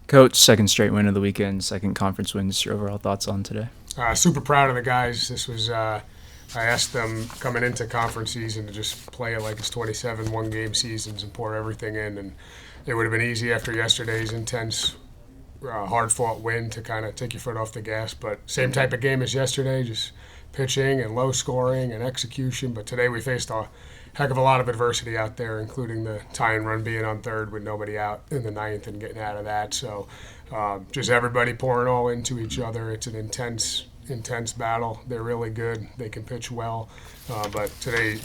Coach, second straight win of the weekend, second conference win. Just your overall thoughts on today? Super proud of the guys. This was I asked them coming into conference season to just play it like it's 27 one-game seasons and pour everything in. And it would have been easy after yesterday's intense, hard-fought win to kind of take your foot off the gas. But same type of game as yesterday, just pitching and low scoring and execution. But today we faced a heck of a lot of adversity out there, including the tying run being on third with nobody out in the ninth and getting out of that. So just everybody pouring all into each other. It's an intense battle. They're really good. They can pitch well. But today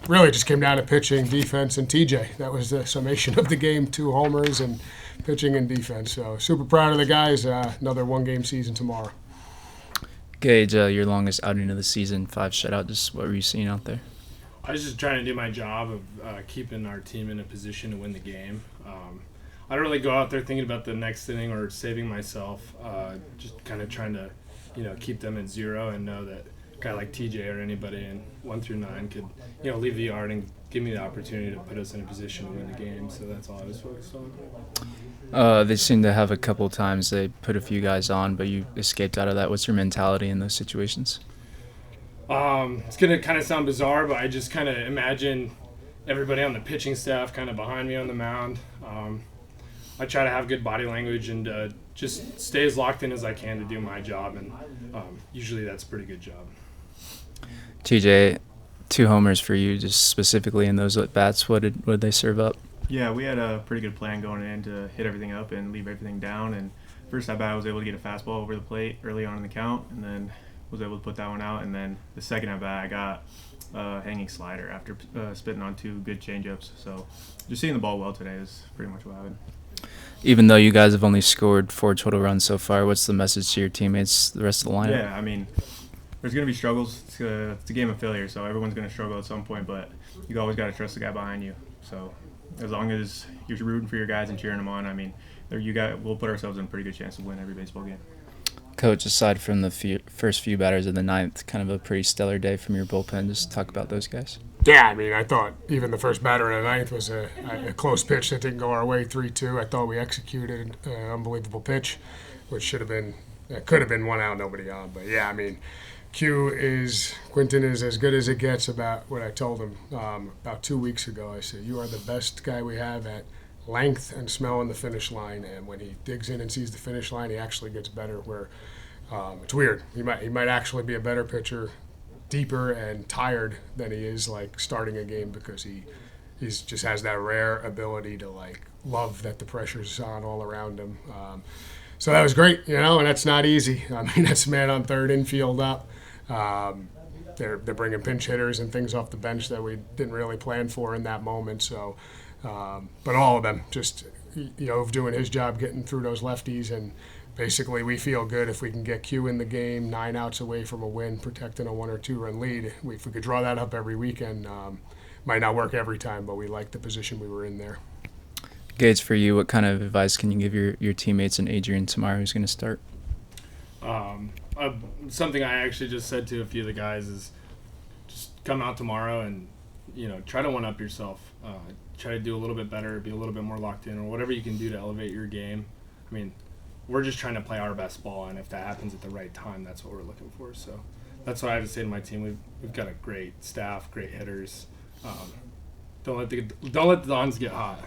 really just came down to pitching, defense, and TJ. That was the summation of the game, 2 homers and pitching and defense. So super proud of the guys. Another one-game season tomorrow. Gage, your longest outing of the season, 5 shutout. Just what were you seeing out there? I was just trying to do my job of keeping our team in a position to win the game. I don't really go out there thinking about the next inning or saving myself. Just kind of trying to, keep them at 0 and know that a guy like TJ or anybody in 1 through 9 could, leave the yard and give me the opportunity to put us in a position to win the game. So that's all I was focused on. They seem to have a couple times they put a few guys on, but you escaped out of that. What's your mentality in those situations? It's going to kind of sound bizarre, but I just kind of imagine everybody on the pitching staff kind of behind me on the mound. I try to have good body language and just stay as locked in as I can to do my job, and usually that's a pretty good job. TJ, 2 homers for you, just specifically in those at-bats. What did they serve up? Yeah, we had a pretty good plan going in to hit everything up and leave everything down. And first at bat, I was able to get a fastball over the plate early on in the count, and then was able to put that one out. And then the second at bat, I got a hanging slider after spitting on 2 good changeups. So just seeing the ball well today is pretty much what happened. Even though you guys have only scored 4 total runs so far, what's the message to your teammates, the rest of the lineup? Yeah, I mean, there's going to be struggles. It's a game of failure, so everyone's going to struggle at some point, but you always got to trust the guy behind you. So as long as you're rooting for your guys and cheering them on, I mean, we'll put ourselves in a pretty good chance to win every baseball game. Coach, aside from the first few batters of the ninth, kind of a pretty stellar day from your bullpen. Just talk about those guys. Yeah, I mean, I thought even the first batter in the ninth was a close pitch that didn't go our way, 3-2. I thought we executed an unbelievable pitch, which could have been 1 out, nobody on. But yeah, I mean, Quentin is as good as it gets. About what I told him about 2 weeks ago. I said, you are the best guy we have at length and smelling the finish line. And when he digs in and sees the finish line, he actually gets better. Where it's weird. He might actually be a better pitcher, deeper and tired than he is like starting a game, because he's just has that rare ability to like love that the pressure's on all around him. So that was great, and that's not easy. I mean, that's man on third, infield up. They're bringing pinch hitters and things off the bench that we didn't really plan for in that moment. So, but all of them just doing his job, getting through those lefties, and basically we feel good if we can get Q in the game, 9 outs away from a win, protecting a 1 or 2 run lead. If we could draw that up every weekend, might not work every time, but we like the position we were in there. Gates, for you, what kind of advice can you give your teammates and Adrian tomorrow, who's going to start? Something I actually just said to a few of the guys is just come out tomorrow and try to one-up yourself. Try to do a little bit better, be a little bit more locked in, or whatever you can do to elevate your game. I mean, we're just trying to play our best ball, and if that happens at the right time, that's what we're looking for. So that's what I have to say to my team. We've got a great staff, great hitters. Don't let the Dons get hot.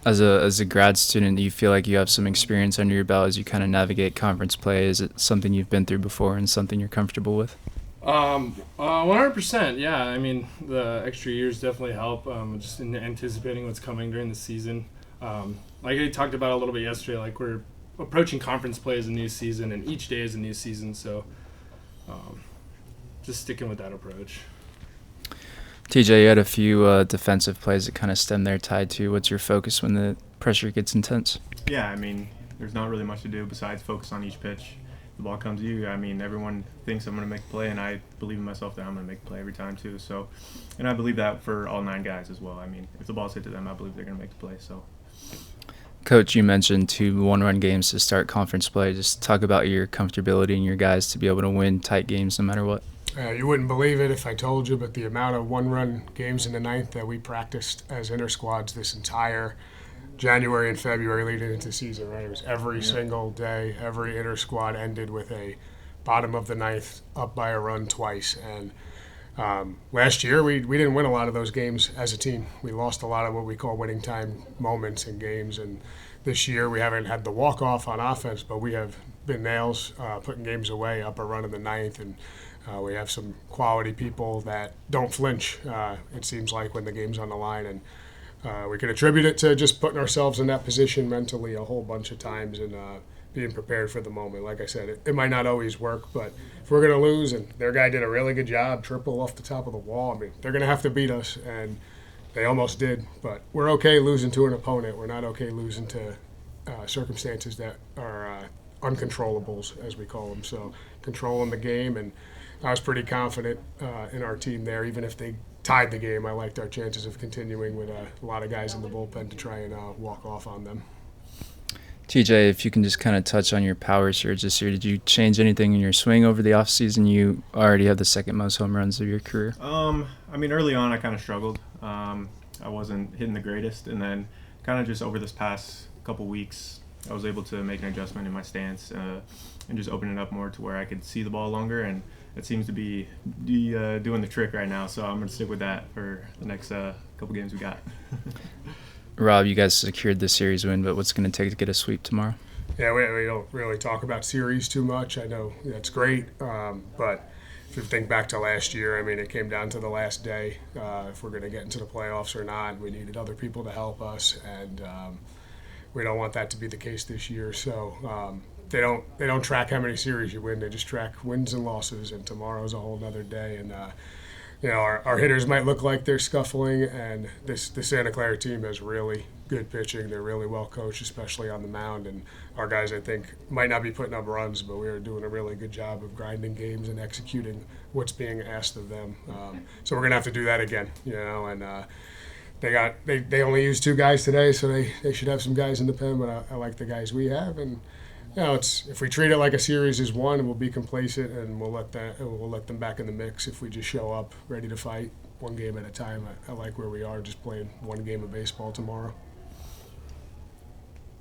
As a grad student, do you feel like you have some experience under your belt as you kind of navigate conference play? Is it something you've been through before and something you're comfortable with? 100%. Yeah. I mean, the extra years definitely help. Just in anticipating what's coming during the season. Like I talked about a little bit yesterday, like we're approaching conference play as a new season, and each day is a new season. So, just sticking with that approach. TJ, you had a few defensive plays that kind of stem their tide to. What's your focus when the pressure gets intense? Yeah, I mean, there's not really much to do besides focus on each pitch. The ball comes to you. I mean, everyone thinks I'm going to make a play, and I believe in myself that I'm going to make a play every time too. So, and I believe that for all 9 guys as well. I mean, if the ball's hit to them, I believe they're going to make the play. So, Coach, you mentioned 2 1-run games to start conference play. Just talk about your comfortability and your guys to be able to win tight games no matter what. You wouldn't believe it if I told you, but the amount of 1-run games in the ninth that we practiced as inter-squads this entire January and February leading into the season, right? It was every single day, every inter squad ended with a bottom of the ninth up by a run twice. And last year, we didn't win a lot of those games as a team. We lost a lot of what we call winning time moments in games. And this year, we haven't had the walk-off on offense, but we have been nails putting games away up a run in the ninth. And we have some quality people that don't flinch, it seems like, when the game's on the line. And we can attribute it to just putting ourselves in that position mentally a whole bunch of times and being prepared for the moment. Like I said, it might not always work, but if we're going to lose and their guy did a really good job, triple off the top of the wall, I mean, they're going to have to beat us, and they almost did. But we're okay losing to an opponent. We're not okay losing to circumstances that are uncontrollables, as we call them. So controlling the game, and I was pretty confident in our team there, even if they tied the game. I liked our chances of continuing with a lot of guys in the bullpen to try and walk off on them. TJ, if you can just kind of touch on your power surge this year, did you change anything in your swing over the offseason? You already have the second most home runs of your career. I mean, early on I kind of struggled. I wasn't hitting the greatest, and then kind of just over this past couple weeks, I was able to make an adjustment in my stance and just open it up more to where I could see the ball longer, and it seems to be doing the trick right now. So I'm going to stick with that for the next couple games we got. Rob, you guys secured the series win, but what's it going to take to get a sweep tomorrow? Yeah, we don't really talk about series too much. I know that's great, but if you think back to last year, I mean, it came down to the last day if we're going to get into the playoffs or not. We needed other people to help us, and we don't want that to be the case this year. So they don't track how many series you win. They just track wins and losses, and tomorrow's a whole other day. And our hitters might look like they're scuffling, and the Santa Clara team has really good pitching. They're really well coached, especially on the mound. And our guys, I think, might not be putting up runs, but we are doing a really good job of grinding games and executing what's being asked of them. So we're gonna have to do that again, and they only used 2 guys today, so they should have some guys in the pen. But I like the guys we have, and it's if we treat it like a series is one, we'll be complacent, and we'll let them back in the mix if we just show up ready to fight one game at a time. I like where we are, just playing one game of baseball tomorrow.